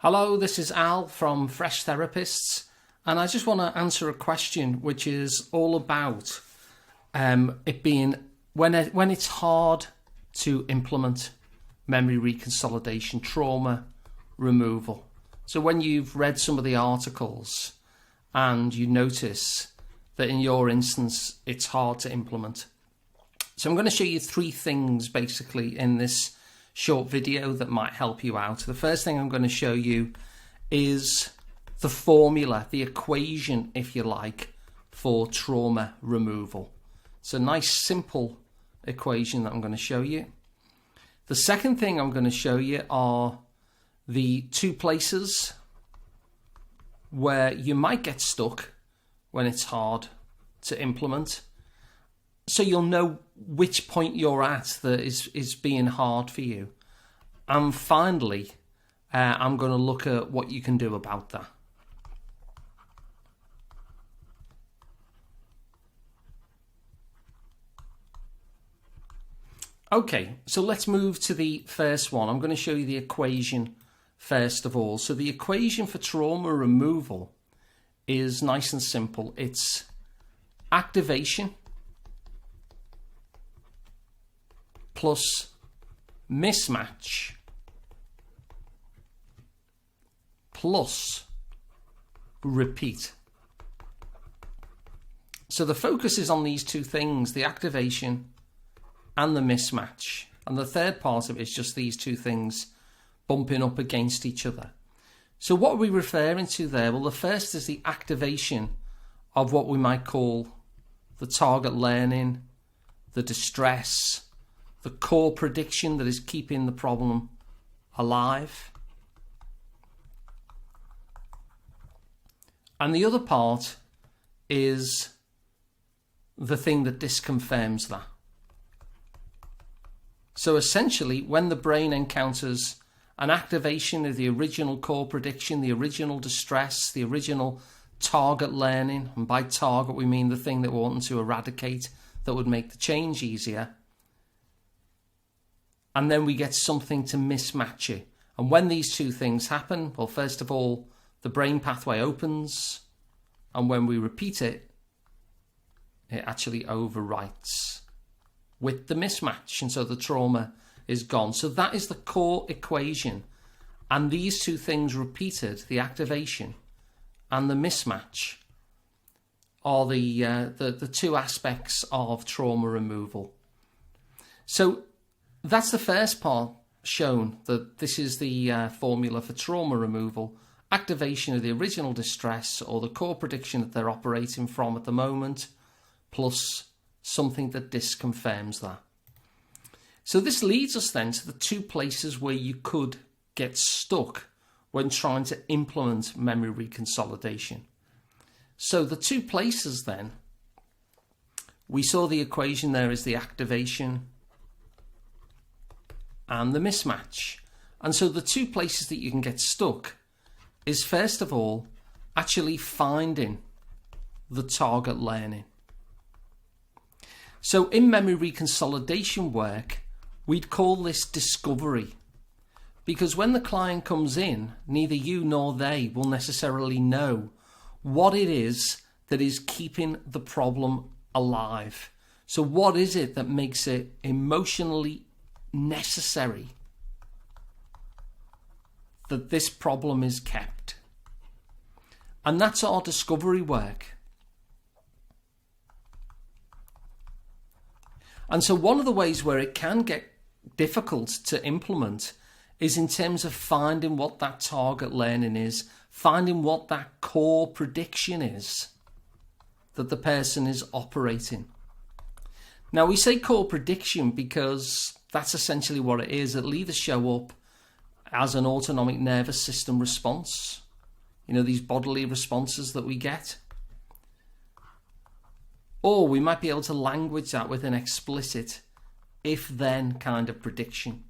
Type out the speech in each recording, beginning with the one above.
Hello, this is Al from Fresh Therapists, and I just want to answer a question which is all about it being when it's hard to implement memory reconsolidation, trauma removal. So when you've read some of the articles and you notice that in your instance it's hard to implement. So I'm going to show you three things basically in this short video that might help you out. The first thing I'm going to show you is the formula, the equation, if you like, for trauma removal. It's a nice simple equation that I'm going to show you. The second thing I'm going to show you are the two places where you might get stuck when it's hard to implement. So you'll know which point you're at that is being hard for you. And finally, I'm going to look at what you can do about that. Okay, so let's move to the first one. I'm going to show you the equation first of all. So the equation for trauma removal is nice and simple. It's activation plus mismatch plus repeat. So the focus is on these two things, the activation and the mismatch. And the third part of it is just these two things bumping up against each other. So what are we referring to there? Well, the first is the activation of what we might call the target learning, the distress, the core prediction that is keeping the problem alive. And the other part is the thing that disconfirms that. So essentially, when the brain encounters an activation of the original core prediction, the original distress, the original target learning, and by target we mean the thing that we're wanting to eradicate that would make the change easier, and then we get something to mismatch it. And when these two things happen, well, first of all, the brain pathway opens, and when we repeat it, it actually overwrites with the mismatch, and so the trauma is gone. So that is the core equation, and these two things repeated, the activation and the mismatch, are the two aspects of trauma removal. So that's the first part shown, that this is the formula for trauma removal. Activation of the original distress or the core prediction that they're operating from at the moment, plus something that disconfirms that. So this leads us then to the two places where you could get stuck when trying to implement memory reconsolidation. So the two places then, we saw the equation there is the activation and the mismatch. And so the two places that you can get stuck is, first of all, actually finding the target learning. So in memory reconsolidation work, we'd call this discovery, because when the client comes in, neither you nor they will necessarily know what it is that is keeping the problem alive. So what is it that makes it emotionally necessary that this problem is kept? And that's our discovery work. And so one of the ways where it can get difficult to implement is in terms of finding what that target learning is, finding what that core prediction is that the person is operating. Now we say core prediction because that's essentially what it is. It'll either show up as an autonomic nervous system response, you know, these bodily responses that we get, or we might be able to language that with an explicit if-then kind of prediction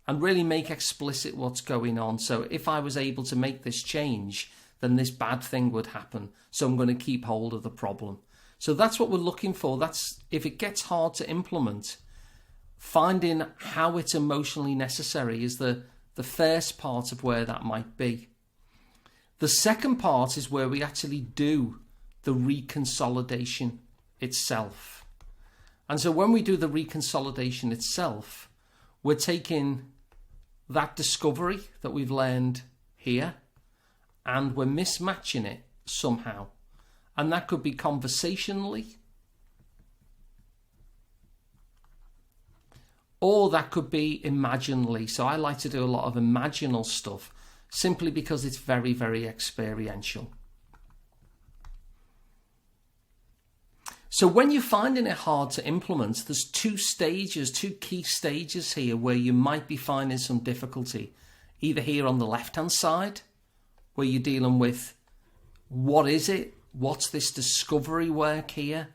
and really make explicit what's going on. So if I was able to make this change, then this bad thing would happen. So I'm going to keep hold of the problem. So that's what we're looking for. That's, if it gets hard to implement, finding how it's emotionally necessary is the the first part of where that might be. The second part is where we actually do the reconsolidation itself. And so when we do the reconsolidation itself, we're taking that discovery that we've learned here and we're mismatching it somehow. And that could be conversationally, or that could be imaginally. So I like to do a lot of imaginal stuff simply because it's very, very experiential. So when you're finding it hard to implement, there's two key stages here where you might be finding some difficulty. Either here on the left-hand side, where you're dealing with what is it? What's this discovery work here?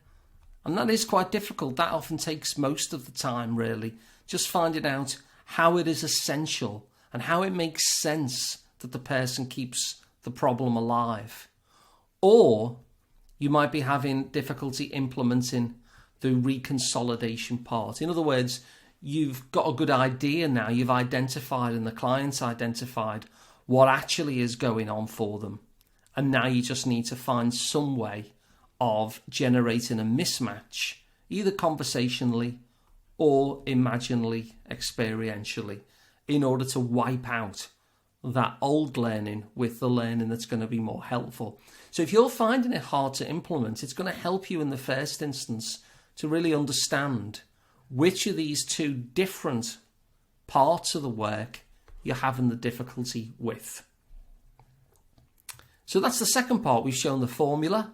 And that is quite difficult. That often takes most of the time, really. Just finding out how it is essential and how it makes sense that the person keeps the problem alive. Or you might be having difficulty implementing the reconsolidation part. In other words, you've got a good idea now. You've identified and the client's identified what actually is going on for them. And now you just need to find some way of generating a mismatch, either conversationally or imaginally, experientially, in order to wipe out that old learning with the learning that's going to be more helpful. So if you're finding it hard to implement, it's going to help you in the first instance to really understand which of these two different parts of the work you're having the difficulty with. So that's the second part. We've shown the formula,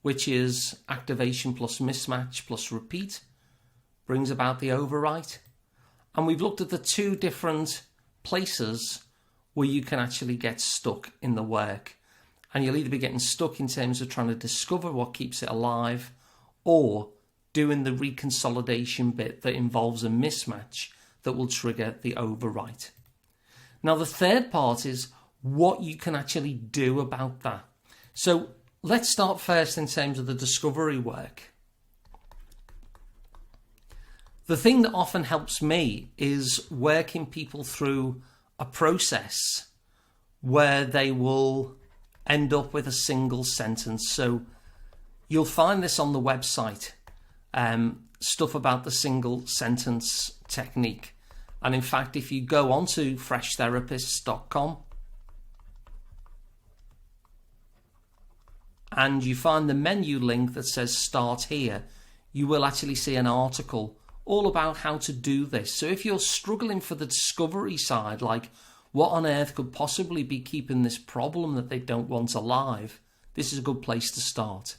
which is activation plus mismatch plus repeat, brings about the overwrite. And we've looked at the two different places where you can actually get stuck in the work. And you'll either be getting stuck in terms of trying to discover what keeps it alive, or doing the reconsolidation bit that involves a mismatch that will trigger the overwrite. Now the third part is what you can actually do about that. So let's start first in terms of the discovery work. The thing that often helps me is working people through a process where they will end up with a single sentence. So you'll find this on the website, stuff about the single sentence technique. And in fact, if you go onto freshtherapists.com and you find the menu link that says start here, you will actually see an article all about how to do this. So if you're struggling for the discovery side, like what on earth could possibly be keeping this problem that they don't want alive, this is a good place to start.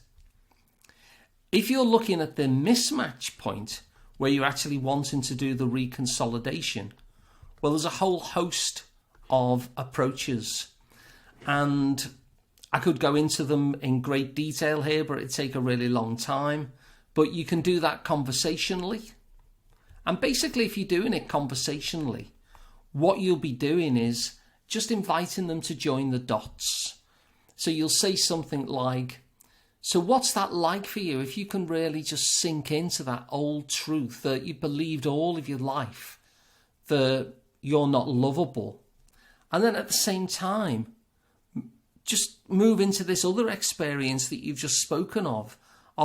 If you're looking at the mismatch point, where you're actually wanting to do the reconsolidation, well, there's a whole host of approaches. And I could go into them in great detail here, but it'd take a really long time. But you can do that conversationally. And basically, if you're doing it conversationally, what you'll be doing is just inviting them to join the dots. So you'll say something like, so what's that like for you if you can really just sink into that old truth that you believed all of your life, that you're not lovable? And then at the same time, just move into this other experience that you've just spoken of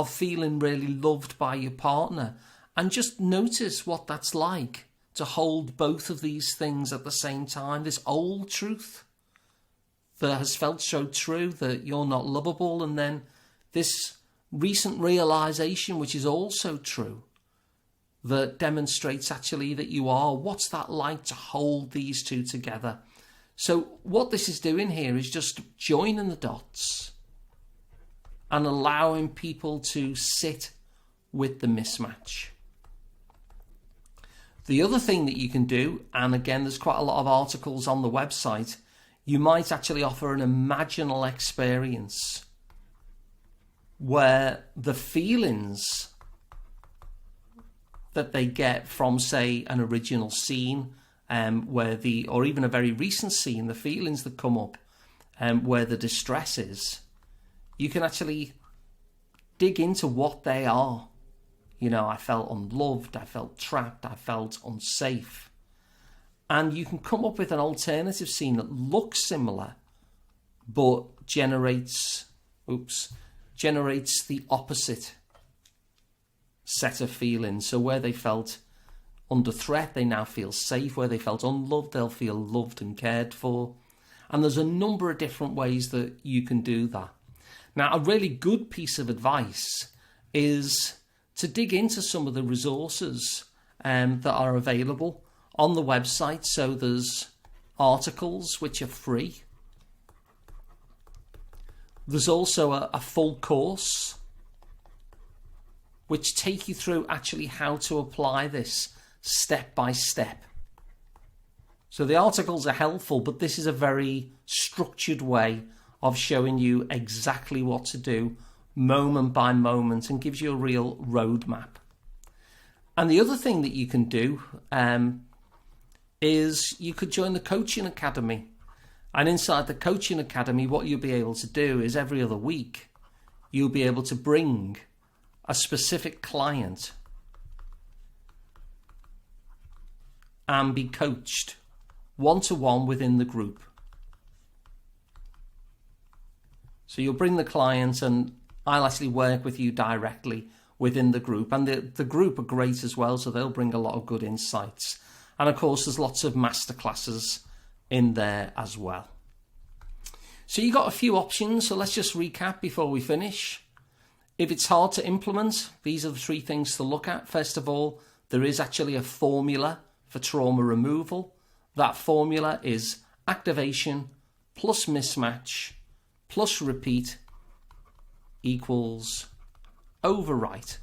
feeling really loved by your partner. And just notice what that's like to hold both of these things at the same time. This old truth that has felt so true that you're not lovable, and then this recent realization, which is also true, that demonstrates actually that you are. What's that like to hold these two together? So what this is doing here is just joining the dots and allowing people to sit with the mismatch. The other thing that you can do, and again, there's quite a lot of articles on the website, you might actually offer an imaginal experience where the feelings that they get from, say, an original scene, or even a very recent scene, the feelings that come up, where the distress is, you can actually dig into what they are. You know, I felt unloved, I felt trapped, I felt unsafe. And you can come up with an alternative scene that looks similar, but generates the opposite set of feelings. So where they felt under threat, they now feel safe. Where they felt unloved, they'll feel loved and cared for. And there's a number of different ways that you can do that. Now, a really good piece of advice is to dig into some of the resources that are available on the website. So there's articles which are free. There's also a full course which take you through actually how to apply this step by step. So the articles are helpful, but this is a very structured way of showing you exactly what to do moment by moment and gives you a real roadmap. And the other thing that you can do is you could join the Coaching Academy. And inside the Coaching Academy, what you'll be able to do is every other week, you'll be able to bring a specific client and be coached one-to-one within the group. So you'll bring the client and I'll actually work with you directly within the group. And the group are great as well, so they'll bring a lot of good insights. And of course, there's lots of masterclasses in there as well. So you got a few options, so let's just recap before we finish. If it's hard to implement, these are the three things to look at. First of all, there is actually a formula for trauma removal. That formula is activation plus mismatch plus repeat equals overwrite.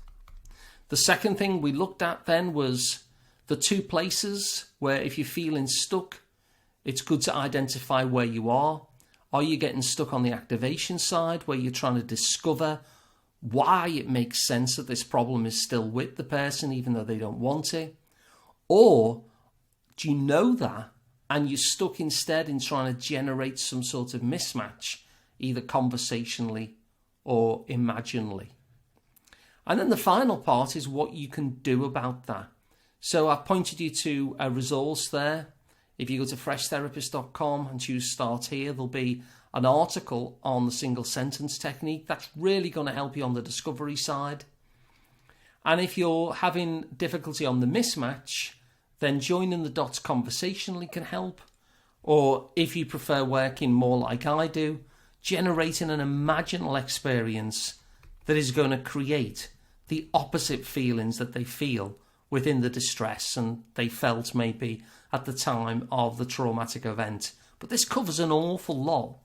The second thing we looked at then was the two places where if you're feeling stuck, it's good to identify where you are. Are you getting stuck on the activation side where you're trying to discover why it makes sense that this problem is still with the person even though they don't want it? Or do you know that and you're stuck instead in trying to generate some sort of mismatch, either conversationally or imaginally? And then the final part is what you can do about that. So I've pointed you to a resource there. If you go to freshtherapist.com and choose Start Here, there'll be an article on the single sentence technique. That's really going to help you on the discovery side. And if you're having difficulty on the mismatch, then joining the dots conversationally can help. Or if you prefer working more like I do, generating an imaginal experience that is going to create the opposite feelings that they feel within the distress and they felt maybe at the time of the traumatic event. But this covers an awful lot.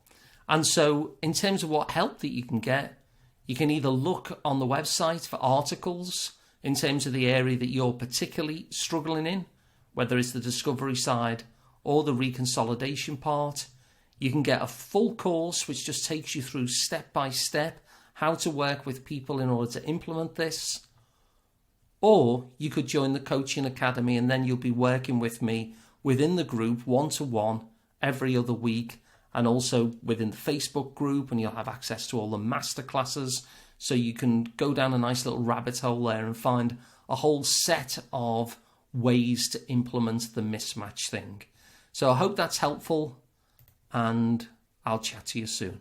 And so in terms of what help that you can get, you can either look on the website for articles in terms of the area that you're particularly struggling in, whether it's the discovery side or the reconsolidation part. You can get a full course which just takes you through step by step how to work with people in order to implement this. Or you could join the Coaching Academy and then you'll be working with me within the group one-to-one every other week, and also within the Facebook group, and you'll have access to all the masterclasses. So you can go down a nice little rabbit hole there and find a whole set of ways to implement the mismatch thing. So I hope that's helpful, and I'll chat to you soon.